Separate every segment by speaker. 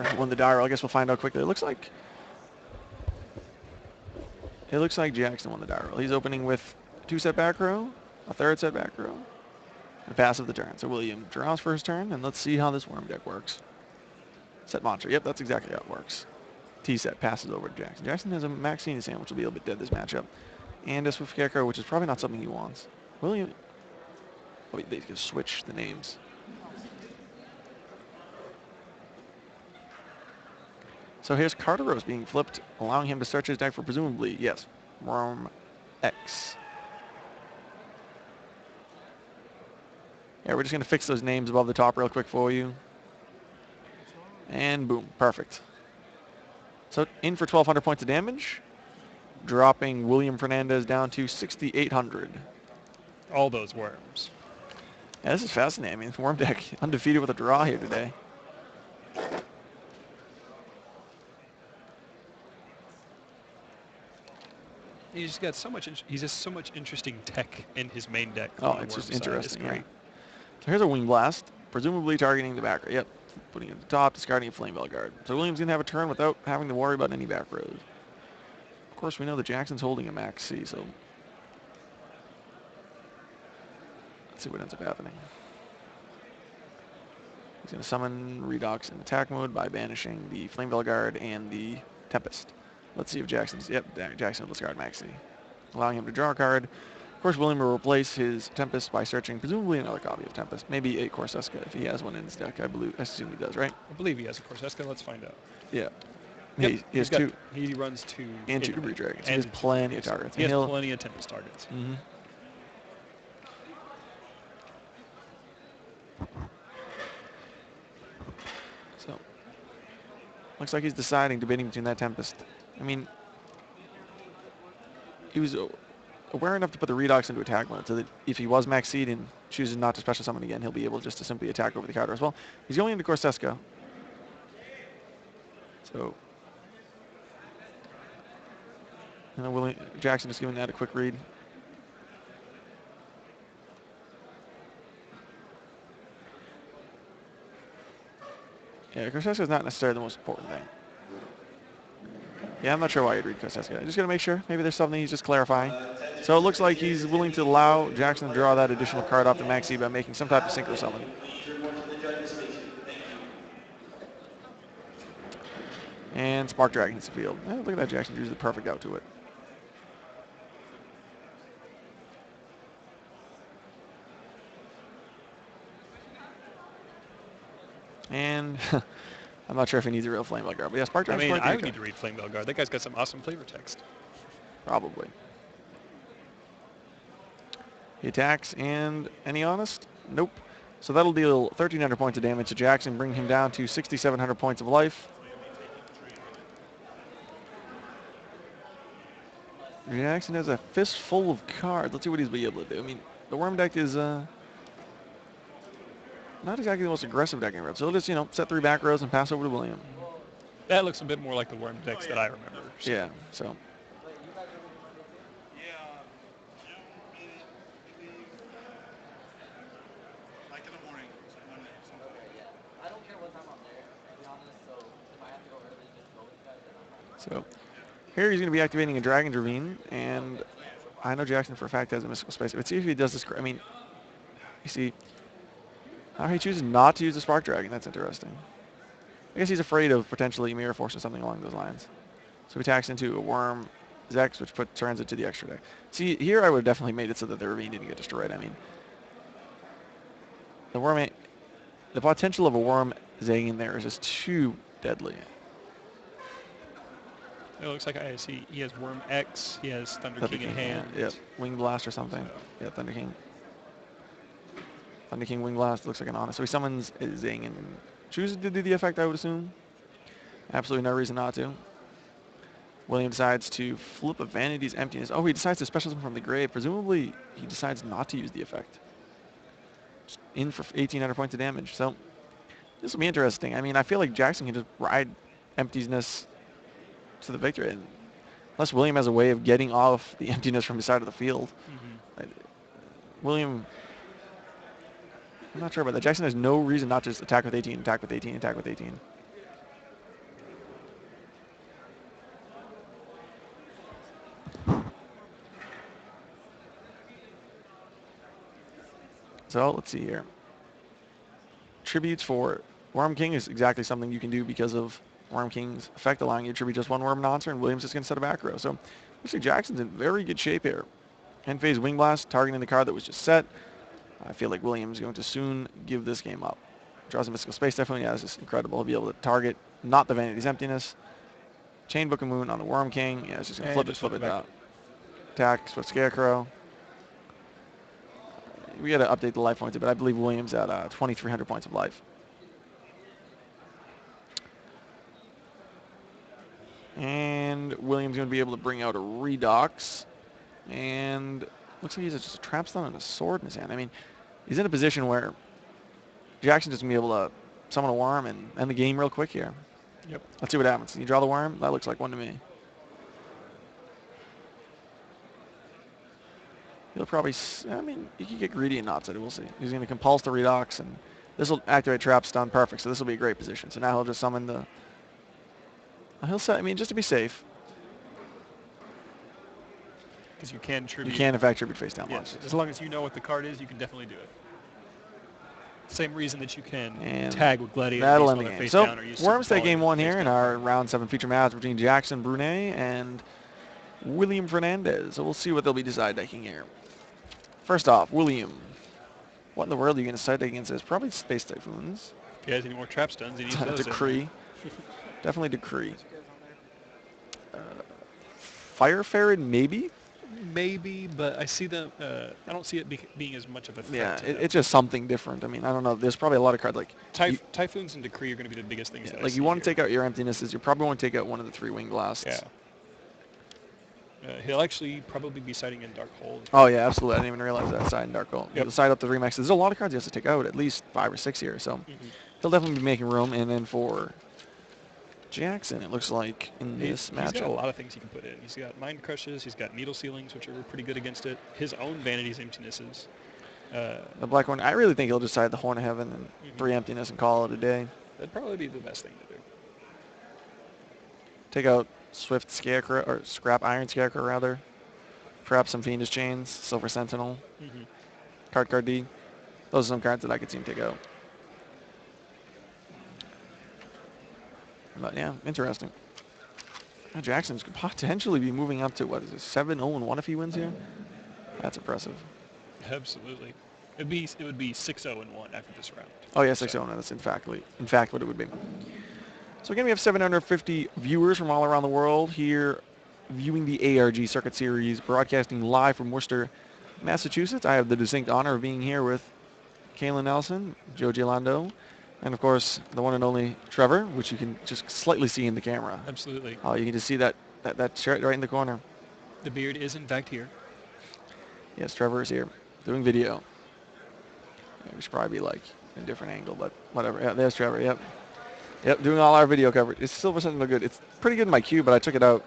Speaker 1: sure who won the die roll. I guess we'll find out quickly. It looks like Jackson won the die roll. He's opening with a 2-set back row, a 3rd set back row, and a pass of the turn. So William draws for his turn, and let's see how this worm deck works. Set mantra. Yep, that's exactly how it works. T-set passes over to Jackson. Jackson has a Maxine in his hand, which will be a bit dead this matchup. And a Swift Scarecrow, which is probably not something he wants. William... Oh, they can switch the names. So here's Carteros being flipped, allowing him to search his deck for presumably, yes, Worm X. Yeah, we're just going to fix those names above the top real quick for you. And boom, perfect. So in for 1,200 points of damage, dropping William Fernandes down to 6,800.
Speaker 2: All those worms.
Speaker 1: Yeah, this is fascinating. I mean, Worm deck undefeated with a draw here today.
Speaker 2: He's just got so much. He's just so much interesting tech in his main deck.
Speaker 1: Oh, it's just interesting. It's great. So here's a Wing Blast, presumably targeting the back row. Yep, putting it at the top, discarding a Flame Veil Guard. So William's gonna have a turn without having to worry about any back rows. Of course, we know that Jackson's holding a Max C, so let's see what ends up happening. He's gonna summon Redox in attack mode by banishing the Flame Veil Guard and the Tempest. Let's see if Jackson's, yep, Jackson will discard Maxi, allowing him to draw a card. Of course, William will replace his Tempest by searching presumably another copy of Tempest, maybe a Corseska if he has one in his deck. I assume he does, right?
Speaker 2: I believe he has a Corseska. Let's find out.
Speaker 1: Yeah.
Speaker 2: Yep,
Speaker 1: he has 2.
Speaker 2: He runs 2.
Speaker 1: And 2 Breed Dragons. He has plenty of targets.
Speaker 2: He has plenty of Tempest targets.
Speaker 1: Mm-hmm. So, looks like he's debating between that Tempest. I mean, he was aware enough to put the Redox into attack mode so that if he was Max Seed and chooses not to special summon again, he'll be able just to simply attack over the counter as well. He's going into Corseska. So, and then Jackson just giving that a quick read. Yeah, Corseska is not necessarily the most important thing. Yeah, I'm not sure why you'd read Corseska. Just gonna make sure. Maybe there's something he's just clarifying. So it looks like he's willing to allow Jackson to draw that additional card off the Maxi by making some type of synchro summon. And Spark Dragon hits the field. Look at that, Jackson used the perfect out to it. And I'm not sure if he needs a real Flame Veil Guard, but yeah, Spark Dragon.
Speaker 2: I mean, I would need to read Flame Veil Guard. That guy's got some awesome flavor text.
Speaker 1: Probably. He attacks, and any honest? Nope. So that'll deal 1,300 points of damage to Jackson, bring him down to 6,700 points of life. Jackson has a fistful of cards. Let's see what he's be able to do. I mean, the Worm deck is not exactly the most aggressive deck in red. So he'll just, set 3 back rows and pass over to William.
Speaker 2: That looks a bit more like the Worm decks that I remember.
Speaker 1: So. Yeah, so. So here he's going to be activating a Dragon's Ravine, and I know Jackson for a fact has a Mystical Space. Let's see if he does this. I mean, you see how he chooses not to use the Spark Dragon. That's interesting. I guess he's afraid of potentially Mirror Force or something along those lines. So he attacks into a Worm Zex, which turns it to the extra deck. See, here I would have definitely made it so that the Ravine didn't get destroyed. I mean, the potential of a Worm Zang in there is just too deadly.
Speaker 2: It looks like I see he has Worm X, he has Thunder King in hand.
Speaker 1: Yep, Wing Blast or something. So. Yeah, Thunder King. Thunder King Wing Blast looks like an honest. So he summons Zing and chooses to do the effect, I would assume. Absolutely no reason not to. William decides to flip a Vanity's Emptiness. Oh, he decides to special summon from the grave. Presumably, he decides not to use the effect. In for 1,800 points of damage. So this will be interesting. I mean, I feel like Jackson can just ride Emptiness to the victory, unless William has a way of getting off the emptiness from the side of the field. Mm-hmm. William, I'm not sure about that. Jackson has no reason not to just attack with 18, attack with 18, attack with 18. So let's see here. Tributes for Worm King is exactly something you can do because of Worm King's effect, allowing you to tribute just one Worm monster, and Williams is going to set a back row. So looks like Jackson's in very good shape here. End phase Wing Blast, targeting the card that was just set. I feel like Williams is going to soon give this game up. Draws a Mystical Space, definitely. Yeah, this is incredible. He'll be able to target not the Vanity's Emptiness. Chain Book of Moon on the Worm King. Yeah, it's just going to flip it out. Attack, Swift Scarecrow. We got to update the life points, but I believe Williams at 2,300 points of life. And Williams going to be able to bring out a Redox. And looks like he's just a Trap Stun and a sword in his hand. I mean, he's in a position where Jackson's just going to be able to summon a Worm and end the game real quick here.
Speaker 2: Yep.
Speaker 1: Let's see what happens. You draw the Worm? That looks like one to me. He'll probably, I mean, he could get greedy and not set it. We'll see. He's going to compulse the Redox, and this will activate Trap Stun. Perfect. So this will be a great position. So now he'll just summon the, he'll set, I mean, just to be safe.
Speaker 2: Because you can tribute.
Speaker 1: You can, in fact, tribute face down
Speaker 2: Yes,
Speaker 1: monsters.
Speaker 2: as long as you know what the card is, you can definitely do it. Same reason that you can
Speaker 1: And
Speaker 2: tag with Gladiator.
Speaker 1: that'll end the game. So Worms take game one here in our round 7 feature match between Jackson Bruneau and William Fernandes. So we'll see what they'll be decide decking here. First off, William. What in the world are you going to side deck against this? Probably Space Typhoons.
Speaker 2: If he has any more Trap Stuns, he needs those.
Speaker 1: Decree. Definitely Decree. Fire Ferret, maybe?
Speaker 2: Maybe, but I see them. I don't see it being as much of a
Speaker 1: Yeah,
Speaker 2: threat.
Speaker 1: it's just something different. I mean, I don't know. There's probably a lot of cards like
Speaker 2: Typhoons and Decree are going to be the biggest things.
Speaker 1: Yeah,
Speaker 2: that
Speaker 1: like you want to take out your Emptinesses. You probably want to take out one of the 3 Wing Blasts.
Speaker 2: Yeah. He'll actually probably be siding in Dark Hole.
Speaker 1: Oh yeah, absolutely. I didn't even realize that side in Dark Hole.
Speaker 2: Yep.
Speaker 1: He'll side up the Remix. There's a lot of cards he has to take out, at least 5 or 6 here. So he'll definitely be making room. And then for Jackson, it looks like in this matchup.
Speaker 2: He's got a lot of things he can put in. He's got Mind Crushes. He's got Needle Sealings, which are pretty good against it. His own Vanity's Emptinesses.
Speaker 1: The Black One, I really think he'll just side the Horn of Heaven and 3 Emptiness and call it a day.
Speaker 2: That'd probably be the best thing to do.
Speaker 1: Take out Swift Scarecrow, or Scrap Iron Scarecrow rather. Perhaps some Fiendish Chains, Silver Sentinel, Card D. Those are some cards that I could see him take out. But yeah, interesting. Jackson's could potentially be moving up to, what is it, 7-0-1 if he wins here? That's impressive.
Speaker 2: Absolutely. It would be 6-0-1 after this round.
Speaker 1: Oh yeah, 6-0. That's in fact what it would be. So again, we have 750 viewers from all around the world here viewing the ARG Circuit Series, broadcasting live from Worcester, Massachusetts. I have the distinct honor of being here with Kaylin Nelson, Joe Giolando, and of course the one and only Trevor, which you can just slightly see in the camera.
Speaker 2: Absolutely.
Speaker 1: Oh, you can just see that shirt right in the corner.
Speaker 2: The beard is in fact here.
Speaker 1: Yes, Trevor is here doing video. Yeah, we should probably be like in a different angle, but whatever. Yeah, there's Trevor. Yep, doing all our video coverage. It's Silver Sentinel good. It's pretty good in my queue, but I took it out.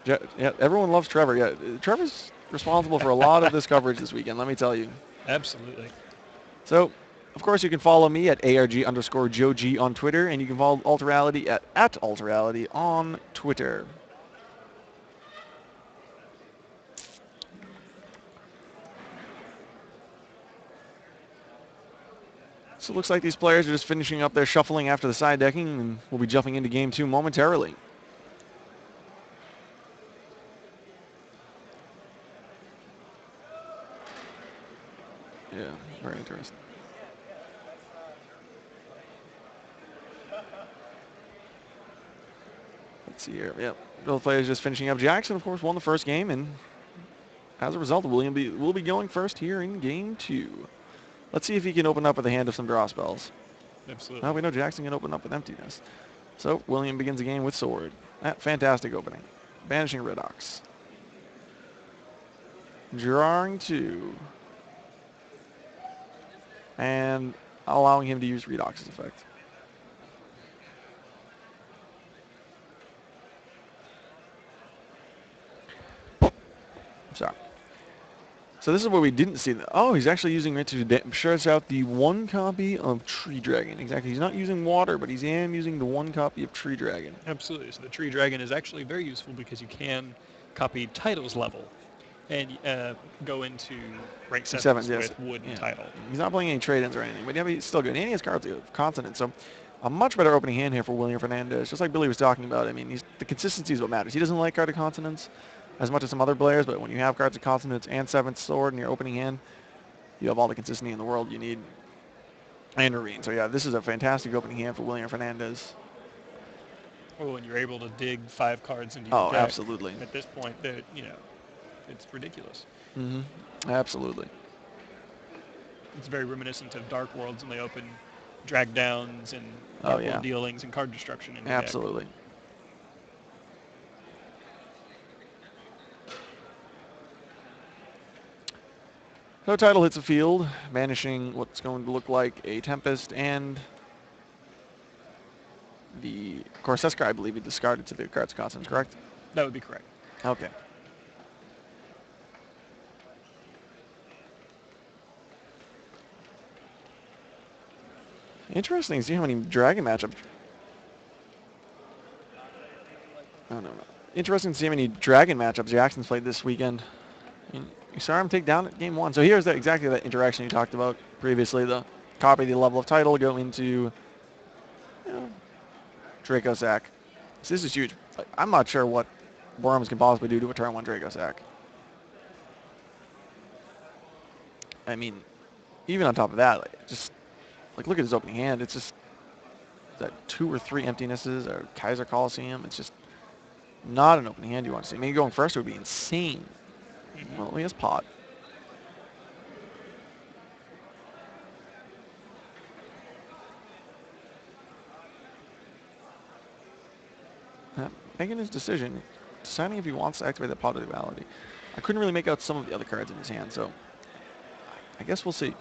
Speaker 1: Yeah, everyone loves Trevor. Yeah, Trevor's responsible for a lot of this coverage this weekend, let me tell you.
Speaker 2: Absolutely.
Speaker 1: So, of course, you can follow me at ARG_JoeG on Twitter, and you can follow Alterality at Alterality on Twitter. So it looks like these players are just finishing up their shuffling after the side decking, and we'll be jumping into game 2 momentarily. Yeah, very interesting. Let's see here. Yep, both players just finishing up. Jackson, of course, won the first game, and as a result, William will be going first here in game 2. Let's see if he can open up with a hand of some draw spells.
Speaker 2: Absolutely.
Speaker 1: Now we know Jackson can open up with Emptiness. So William begins the game with Sword. Fantastic opening. Banishing Redox. Drawing 2. And allowing him to use Redox's effect. Sorry. So this is what we didn't see. Oh, he's actually using it to search out the 1 copy of Tree Dragon. Exactly. He's not using water, but he's using the 1 copy of Tree Dragon.
Speaker 2: Absolutely. So the Tree Dragon is actually very useful because you can copy Title's level. and go into rank
Speaker 1: Sevens,
Speaker 2: sevens
Speaker 1: yes.
Speaker 2: with wood and
Speaker 1: Yeah.
Speaker 2: title.
Speaker 1: He's not playing any trade-ins or anything, but yeah, he's still good. And he has cards of consonant, so a much better opening hand here for William Fernandes. Just like Billy was talking about, I mean, the consistency is what matters. He doesn't like card of consonants as much as some other players, but when you have cards of consonants and seventh sword in your opening hand, you have all the consistency in the world you need. And Marine. So yeah, this is a fantastic opening hand for William Fernandes.
Speaker 2: Well, when you're able to dig 5 cards into your
Speaker 1: Oh,
Speaker 2: deck,
Speaker 1: absolutely.
Speaker 2: at this point, that it's ridiculous.
Speaker 1: Mm-hmm. Absolutely.
Speaker 2: It's very reminiscent of Dark Worlds when they open drag downs and
Speaker 1: Oh,
Speaker 2: Dark
Speaker 1: yeah.
Speaker 2: World dealings and card destruction in your
Speaker 1: Absolutely.
Speaker 2: deck.
Speaker 1: So Title hits the field, banishing what's going to look like a Tempest and the Corseska, I believe he discarded to the cards consonants, correct?
Speaker 2: That would be correct.
Speaker 1: Okay. Interesting to see how many Dragon matchups. Oh, no, no. Interesting to see how many Dragon matchups Jackson's played this weekend. You saw him take down at game 1. So here's exactly that interaction you talked about previously. The copy the level of title, go into Draco Sack. So this is huge. I'm not sure what Worms can possibly do to a turn 1 Draco Sack. I mean, even on top of that, look at his opening hand. It's just that 2 or 3 emptinesses or Kaiser Coliseum. It's just not an opening hand you want to see. I mean, going first would be insane.
Speaker 2: Mm-hmm.
Speaker 1: Well, he has pot. Making his decision, deciding if he wants to activate that pot of duality. I couldn't really make out some of the other cards in his hand, so I guess we'll see.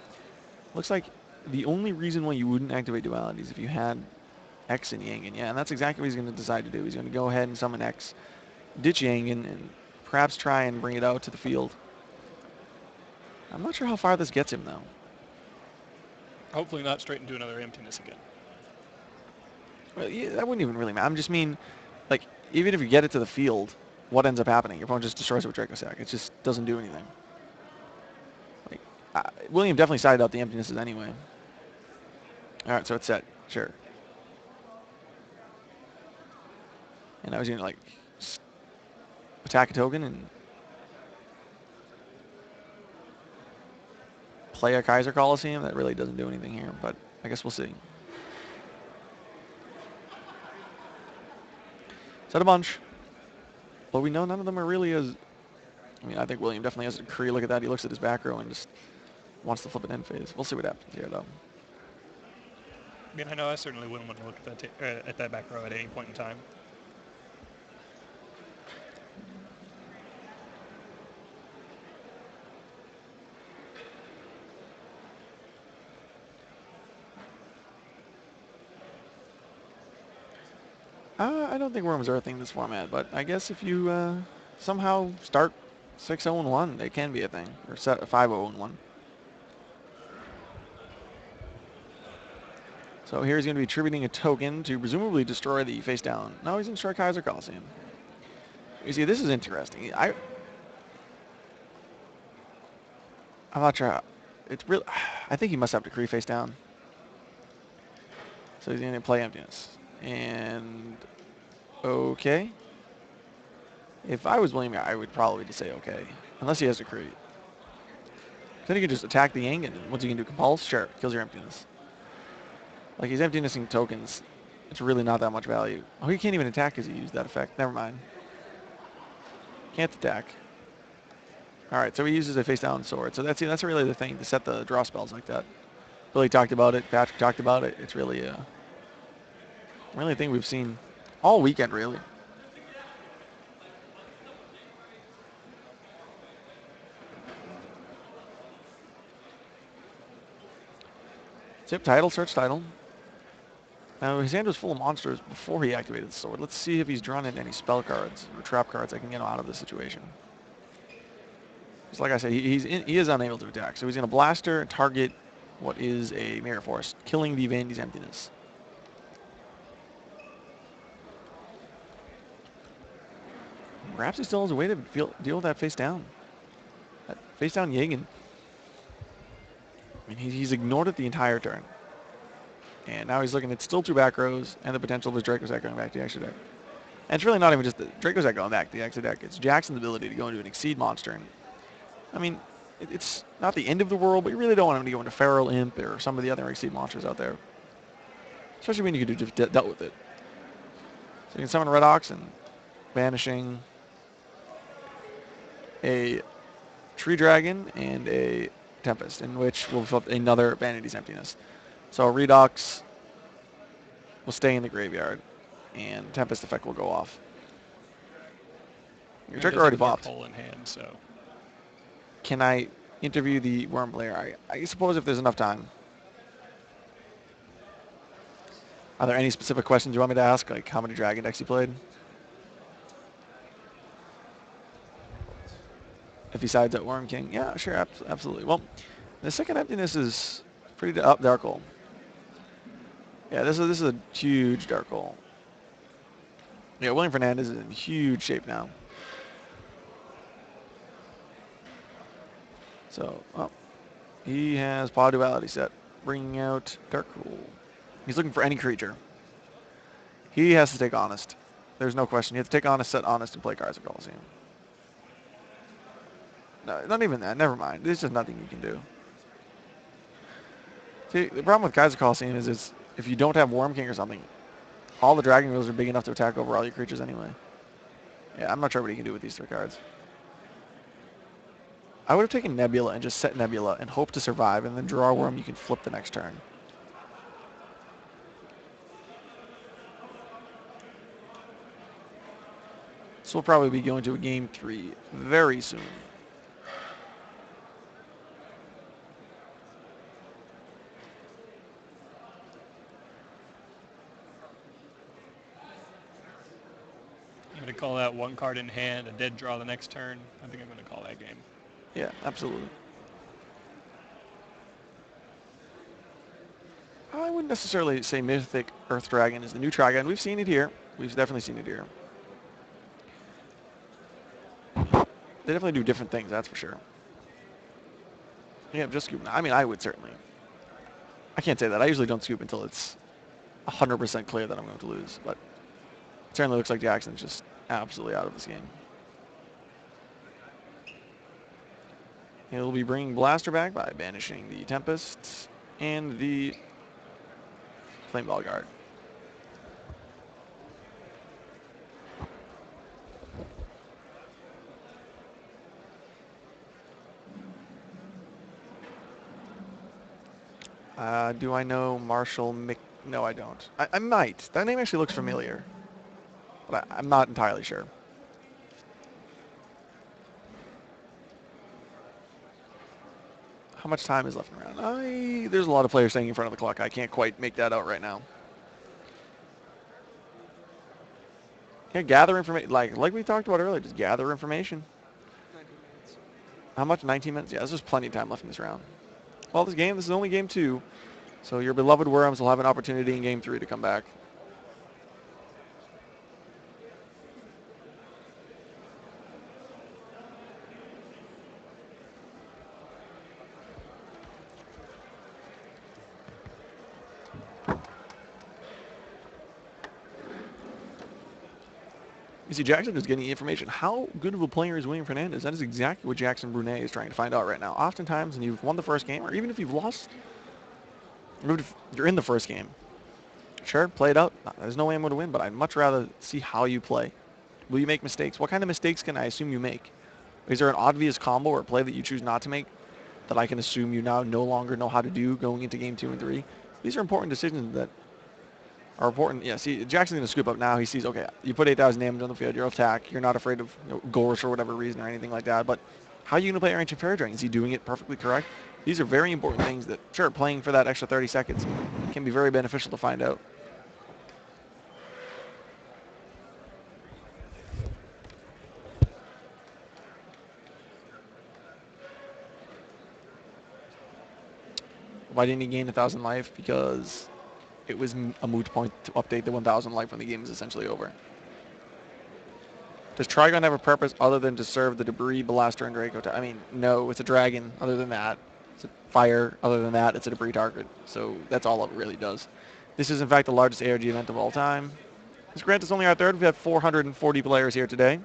Speaker 1: Looks like the only reason why you wouldn't activate duality is if you had X and Yang, and yeah, and that's exactly what he's going to decide to do. He's going to go ahead and summon X, ditch Yang, and perhaps try and bring it out to the field. I'm not sure how far this gets him, though.
Speaker 2: Hopefully not straight into another emptiness again.
Speaker 1: Well, yeah, that wouldn't even really matter. I'm just mean, like, even if you get it to the field, what ends up happening? Your opponent just destroys it with Draco Sack. It just doesn't do anything. Like, William definitely sided out the emptinesses anyway. All right, so it's set. Sure. And I was going to, like, attack a token and play a Kaiser Coliseum. That really doesn't do anything here, but I guess we'll see. Set a bunch. But we know none of them are really as... I mean, I think William definitely has a decree. Look at that. He looks at his back row and just wants to flip an end phase. We'll see what happens here, though.
Speaker 2: I mean, I know I certainly wouldn't want to look at that back row at any point in time.
Speaker 1: I don't think Worms are a thing in this format, but I guess if you somehow start 6-0-1, it can be a thing, or 5-0-1. So here he's going to be attributing a token to presumably destroy the face down. No, he's going to destroy Kaiser Coliseum. You see, this is interesting. I'm not sure. It's real. I think he must have decree face down. So he's going to play emptiness. And okay. If I was William, I would probably just say okay, unless he has decree. Then he can just attack the Yang, and what's he going to do? Compulse? Sure, kills your emptiness. Like, he's emptinessing tokens. It's really not that much value. Oh, he can't even attack because he used that effect. Never mind. Can't attack. All right, so he uses a face-down sword. So that's really the thing, to set the draw spells like that. Billy talked about it. Patrick talked about it. It's really a thing we've seen all weekend, really. Tip title, search title. Now, his hand was full of monsters before he activated the sword. Let's see if he's drawn in any spell cards or trap cards that can get him out of this situation. Just like I said, he is unable to attack. So he's going to blaster and target what is a Mirror Force, killing the Vandy's emptiness. Perhaps he still has a way to deal with that face down. Face down Jagen. I mean, he's ignored it the entire turn. And now he's looking at still 2 back rows and the potential of his Dracozak going back to the extra deck. And it's really not even just the Dracozak going back to the extra deck. It's Jackson's ability to go into an Exceed monster. And, I mean, it's not the end of the world, but you really don't want him to go into Feral Imp or some of the other Exceed monsters out there. Especially when you could have just dealt with it. So you can summon Red Ox and banishing a Tree Dragon and a Tempest, in which will flip another Vanity's Emptiness. So Redox will stay in the graveyard, and Tempest effect will go off. Your trick already popped.
Speaker 2: Hole in hand, so.
Speaker 1: Can I interview the Worm player? I suppose if there's enough time. Are there any specific questions you want me to ask, like how many Dragon decks you played? If he sides at Worm King, yeah, sure, absolutely. Well, the second Emptiness is pretty up Dark Hole. Yeah, this is a huge Dark Hole. Yeah, William Fernandes is in huge shape now. So, well, he has Paw Duality set, bringing out Dark Hole. He's looking for any creature. He has to take Honest. There's no question. He has to take Honest, set Honest, and play Kaiser Coliseum. No, not even that. Never mind. There's just nothing you can do. See, the problem with Kaiser Coliseum is if you don't have Worm King or something, all the Dragon Wheels are big enough to attack over all your creatures anyway. Yeah, I'm not sure what he can do with these 3 cards. I would have taken Nebula and just set Nebula and hope to survive, and then draw a Worm you can flip the next turn. So we'll probably be going to a game 3 very soon.
Speaker 2: I'm going to call that 1 card in hand, a dead draw the next turn. I think I'm going to call that game.
Speaker 1: Yeah, absolutely. I wouldn't necessarily say Mythic Earth Dragon is the new Dragon. We've seen it here. We've definitely seen it here. They definitely do different things, that's for sure. Yeah, just scoop. I mean, I would certainly. I can't say that. I usually don't scoop until it's 100% clear that I'm going to lose. But it certainly looks like Jackson's just absolutely out of this game. He'll be bringing Blaster back by banishing the Tempest and the Flame Ball Guard. Do I know Marshall Mc... No, I don't. I might. That name actually looks familiar. But I'm not entirely sure. How much time is left in the round? There's a lot of players staying in front of the clock. I can't quite make that out right now. Yeah, gather information. Like we talked about earlier, just gather information.
Speaker 3: 19 minutes.
Speaker 1: How much? 19 minutes? Yeah, there's plenty of time left in this round. Well, this is only game 2. So your beloved Worms will have an opportunity in game 3 to come back. You see, Jackson is getting information. How good of a player is William Fernandes? That is exactly what Jackson Bruneau is trying to find out right now. Oftentimes, when you've won the first game, or even if you've lost, or if you're in the first game, sure, play it out. There's no way I'm going to win, but I'd much rather see how you play. Will you make mistakes? What kind of mistakes can I assume you make? Is there an obvious combo or play that you choose not to make that I can assume you now no longer know how to do going into game 2 and 3? These are important decisions that are important. Yeah, see, Jackson's going to scoop up now. He sees, okay, you put 8,000 damage on the field. You're attack. You're not afraid of Gorse for whatever reason or anything like that. But how are you going to play our Ancient Fairy Dragon? Is he doing it perfectly correct? These are very important things that, sure, playing for that extra 30 seconds can be very beneficial to find out. Why didn't he gain 1,000 life? Because it was a moot point to update the 1,000 life when the game is essentially over. Does Trigon have a purpose other than to serve the debris, blaster, and Draco? I mean, no, it's a dragon. Other than that, it's a fire. Other than that, it's a debris target. So that's all it really does. This is, in fact, the largest ARG event of all time. This grant is only our third. We've had 440 players here today.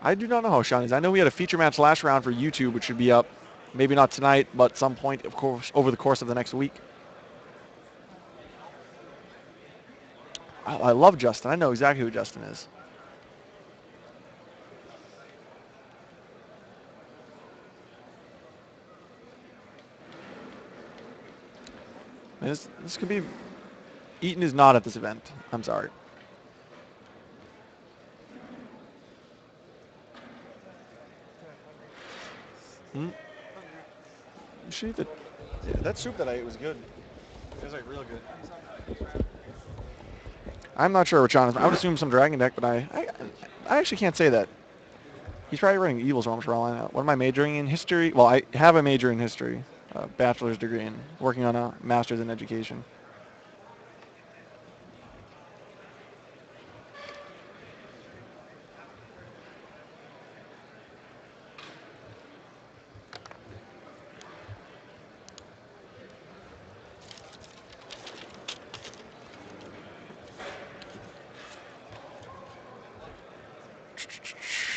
Speaker 1: I do not know how Shawnee's. I know we had a feature match last round for YouTube, which should be up, maybe not tonight, but some point, of course, over the course of the next week. I love Justin. I know exactly who Justin is. This could be... Eaton is not at this event. I'm sorry. That soup that I ate was good. It was like real good. I'm not sure what John is. I would assume some dragon deck, but I actually can't say that. He's probably running Evil Storms for all I know. What am I majoring in? History? Well, I have a major in history, a bachelor's degree, and working on a master's in education.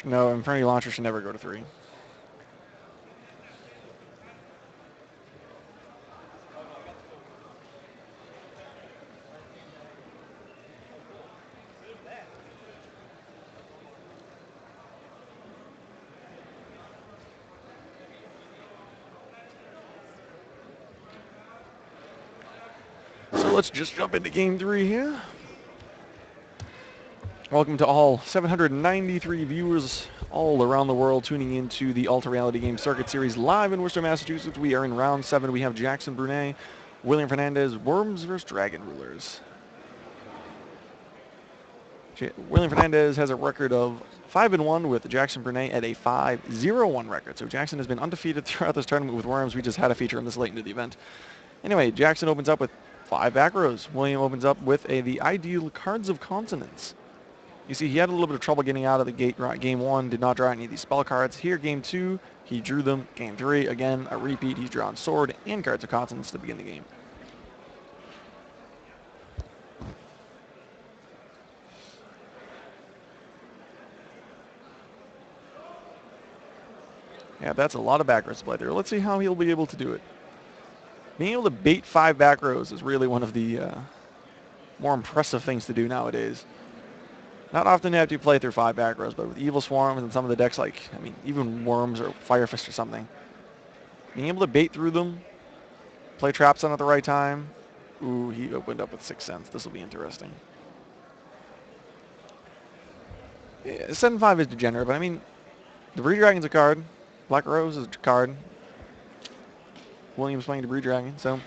Speaker 1: No, Infinity Launcher should never go to 3. So let's just jump into game 3 here. Welcome to all 793 viewers all around the world tuning into the Ultra Reality Game Circuit Series live in Worcester, Massachusetts. We are in round 7. We have Jackson Bruneau, William Fernandes, Worms versus Dragon Rulers. William Fernandes has a record of 5-1 with Jackson Bruneau at a 5-0-1 record. So Jackson has been undefeated throughout this tournament with Worms. We just had a feature him this late into the event. Anyway, Jackson opens up with 5 back rows. William opens up with the ideal Cards of Consonance. You see, he had a little bit of trouble getting out of the gate. Game 1, did not draw any of these spell cards. Here, Game 2, he drew them. Game 3, again, a repeat. He's drawn Sword and Cards of Consonance to begin the game. Yeah, that's a lot of back rows to play there. Let's see how he'll be able to do it. Being able to bait 5 back rows is really one of the more impressive things to do nowadays. Not often have to play through 5 back rows, but with Evil Swarms and some of the decks like, I mean, even Worms or Fire Fist or something, being able to bait through them, play traps on at the right time. Ooh, he opened up with 6 cents. This will be interesting. Yeah, 7-5 is degenerate, but I mean, the Debris Dragon's a card. Black Rose is a card. William's playing Debris Dragon, so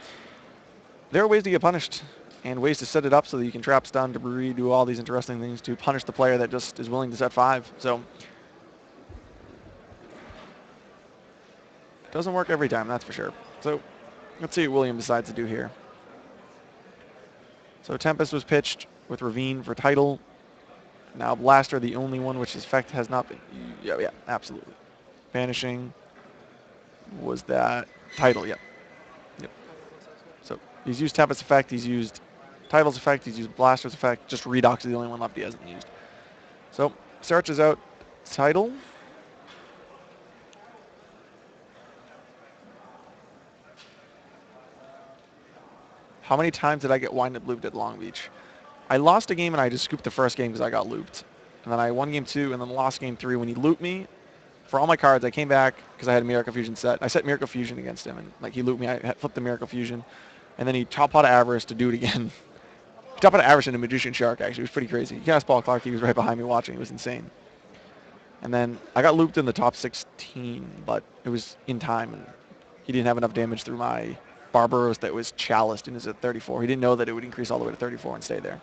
Speaker 1: there are ways to get punished and ways to set it up so that you can trap, stun, debris, do all these interesting things to punish the player that just is willing to set 5. So it doesn't work every time, that's for sure. So let's see what William decides to do here. So Tempest was pitched with Ravine for title. Now Blaster, the only one which his effect has not been... Yeah, absolutely. Vanishing was that title, yep. So he's used Tempest effect, he's used Title's effect, he's used Blaster's effect, just Redox is the only one left he hasn't used. So searches out Title. How many times did I get wind up looped at Long Beach? I lost a game and I just scooped the first game because I got looped. And then I won game 2 and then lost game 3. When he looped me, for all my cards, I came back because I had a Miracle Fusion set. I set Miracle Fusion against him and like he looped me, I flipped the Miracle Fusion. And then he top pot of Avarice to do it again. Top out of Avarice into Magician Shark, actually. It was pretty crazy. He cast Paul Clark. He was right behind me watching. It was insane. And then I got looped in the top 16, but it was in time, and he didn't have enough damage through my Barbaros that was chaliced and is at 34. He didn't know that it would increase all the way to 34 and stay there.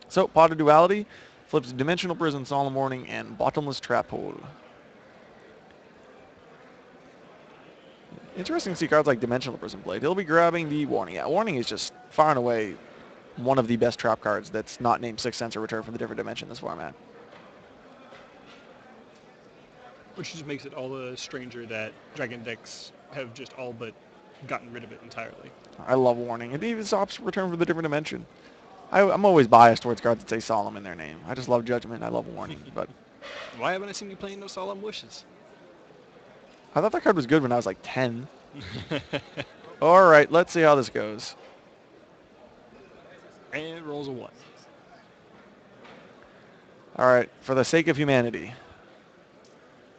Speaker 1: So, Pot of Duality flips Dimensional Prison, Solemn Warning, and Bottomless Trap Hole. Interesting to see cards like Dimensional Prison played. He'll be grabbing the Warning. Yeah, Warning is just far and away one of the best trap cards that's not named Sixth Sense or Return from the Different Dimension in this format.
Speaker 2: Which just makes it all the stranger that Dragon decks have just all but gotten rid of it entirely.
Speaker 1: I love Warning. It even stops Return from the Different Dimension. I'm always biased towards cards that say Solemn in their name. I just love Judgment. I love Warning. But
Speaker 2: Why haven't I seen you playing no Solemn Wishes?
Speaker 1: I thought that card was good when I was like 10. All right, let's see how this goes.
Speaker 2: And it rolls a 1.
Speaker 1: All right, for the sake of humanity.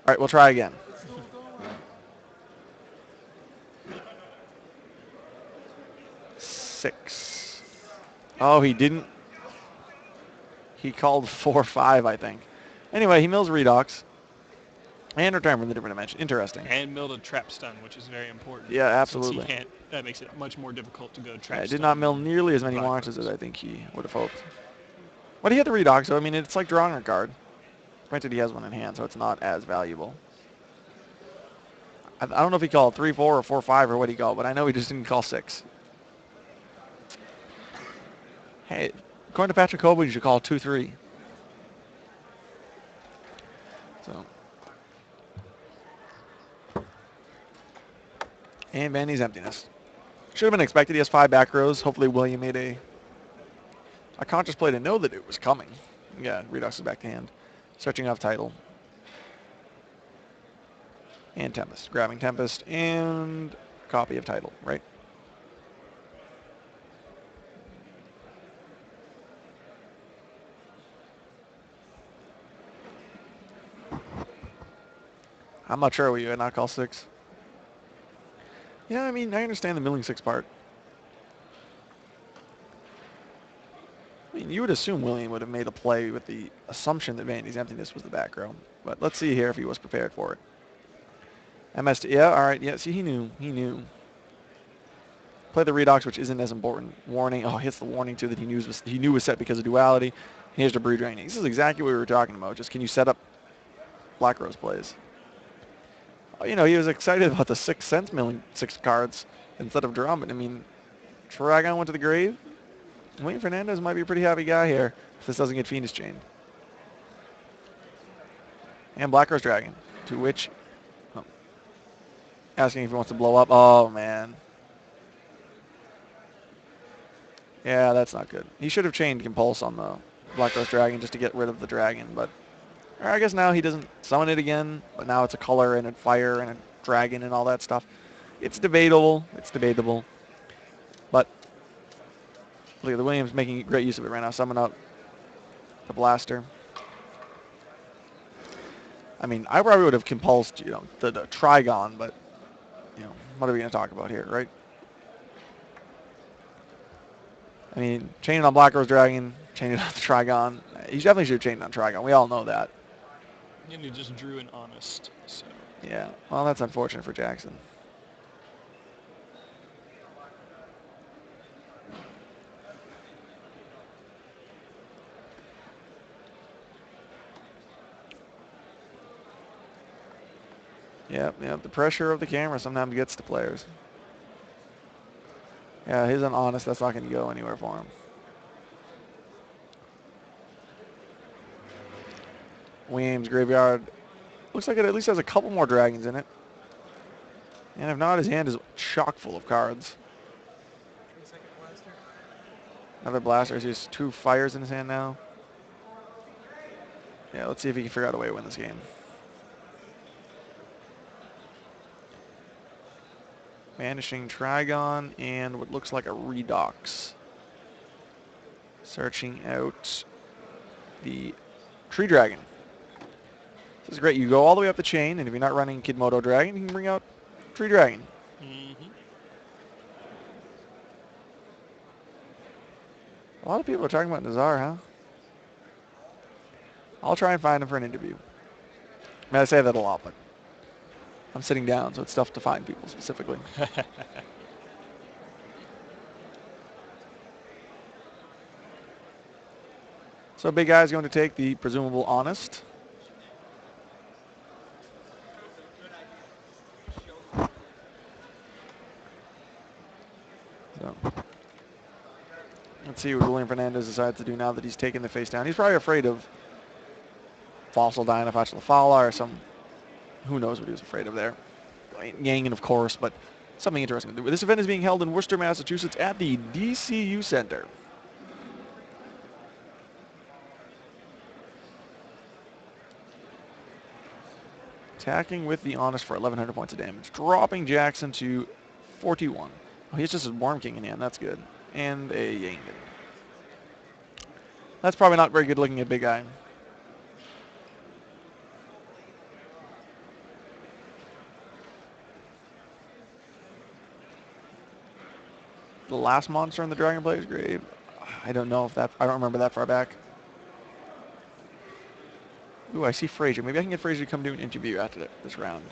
Speaker 1: All right, we'll try again. Six. Oh, he didn't. He called 4-5, I think. Anyway, he mills Redox. And Return from the Different Dimension. Interesting.
Speaker 2: And milled a Trap Stun, which is very important.
Speaker 1: Yeah, absolutely.
Speaker 2: Since he can't, that makes it much more difficult to go Trap
Speaker 1: Yeah,
Speaker 2: Stun.
Speaker 1: did not mill nearly as many launches as I think he would have hoped. But he had the Redox, so I mean, it's like drawing a card. Granted, he has one in hand, so it's not as valuable. I don't know if he called 3-4 or 4-5 or what he called, but I know he just didn't call 6. Hey, according to Patrick Coble, you should call 2-3. So. And Vandy's Emptiness. Should have been expected. He has 5 back rows. Hopefully William made a conscious play to know that it was coming. Yeah, Redux is back to hand. Searching off title. And Tempest. Grabbing Tempest and copy of title, right? I'm not sure. Will you not call 6? Yeah, I mean, I understand the milling 6 part. I mean, you would assume William would have made a play with the assumption that Vandy's Emptiness was the back row. But let's see here if he was prepared for it. MST, yeah, all right, yeah, see, he knew. Play the Redox, which isn't as important. Warning, oh, hits the Warning, too, that he knew was set because of Duality. Here's the Brew Draining. This is exactly what we were talking about. Just can you set up Black Rose plays? Oh, you know, he was excited about the 6 cents milling 6 cards instead of drum. But, I mean, Trigon went to the grave. William Fernandes might be a pretty happy guy here if this doesn't get Fiendish Chained. And Black Rose Dragon, to which, asking if he wants to blow up. Oh, man. Yeah, that's not good. He should have chained Compulse on the Black Rose Dragon just to get rid of the dragon, but I guess now he doesn't summon it again, but now it's a color and a fire and a dragon and all that stuff. It's debatable. But look at the Williams making great use of it right now. Summon up the Blaster. I mean, I probably would have compulsed, you know, the Trigon, but, you know, what are we going to talk about here, right? I mean, chaining on Black Rose Dragon, chaining on the Trigon. He definitely should have chained on Trigon. We all know that.
Speaker 2: And he just drew an Honest, so.
Speaker 1: Yeah, well, that's unfortunate for Jackson. Yep, the pressure of the camera sometimes gets to players. Yeah, he's an Honest. That's not going to go anywhere for him. Williams Graveyard. Looks like it at least has a couple more dragons in it. And if not, his hand is chock full of cards. Another Blaster. He has 2 fires in his hand now. Yeah, let's see if he can figure out a way to win this game. Vanishing Trigon and what looks like a Redox. Searching out the Tree Dragon. This is great. You go all the way up the chain, and if you're not running Kidmodo Dragon, you can bring out Tree Dragon.
Speaker 2: Mm-hmm.
Speaker 1: A lot of people are talking about Nazar, huh? I'll try and find him for an interview. I mean, I say that a lot, but I'm sitting down, so it's tough to find people specifically. So Big Guy's going to take the presumable Honest. Let's see what William Fernandes decides to do now that he's taken the face down. He's probably afraid of Fossil Dinafachalafala or some, who knows what he was afraid of there. Yangin, of course, but something interesting. This event is being held in Worcester, Massachusetts at the DCU Center. Attacking with the Honest for 1,100 points of damage. Dropping Jackson to 41. Oh, he's just a Worm King in hand. That's good. And a Yangin. That's probably not very good looking at Big Guy. The last monster in the Dragon Player's grave. I don't know if that, I don't remember that far back. Ooh, I see Frazier. Maybe I can get Frazier to come do an interview after this round.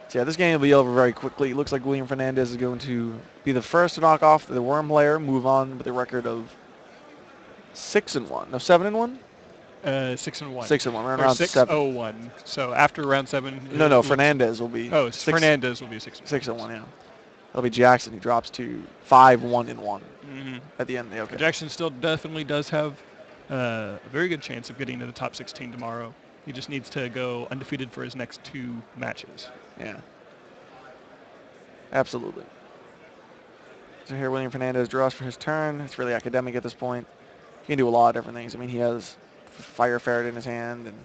Speaker 1: So yeah, this game will be over very quickly. It looks like William Fernandes is going to be the first to knock off the Worm player, move on with a record of 6-1. No, 7-1?
Speaker 2: 6-1.
Speaker 1: 6-1. We're in
Speaker 2: Or
Speaker 1: round 7.
Speaker 2: 6-0-1. So after round 7.
Speaker 1: No, Fernandes will be.
Speaker 2: Fernandes will be 6-1.
Speaker 1: 6-1, yeah. That'll be Jackson. He drops to 5-1-1
Speaker 2: Mm-hmm.
Speaker 1: at the end. Okay.
Speaker 2: Jackson still definitely does have a very good chance of getting to the top 16 tomorrow. He just needs to go undefeated for his next 2 matches.
Speaker 1: Yeah. Absolutely. So here William Fernandes draws for his turn. It's really academic at this point. He can do a lot of different things. I mean, he has Fire Ferret in his hand and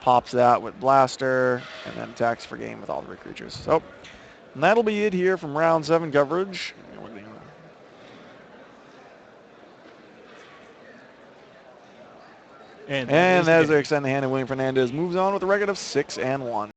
Speaker 1: pops that with Blaster and then attacks for game with all the creatures. So, and that'll be it here from round 7 coverage. And as they extend the hand, and William Fernandes moves on with a record of 6-1.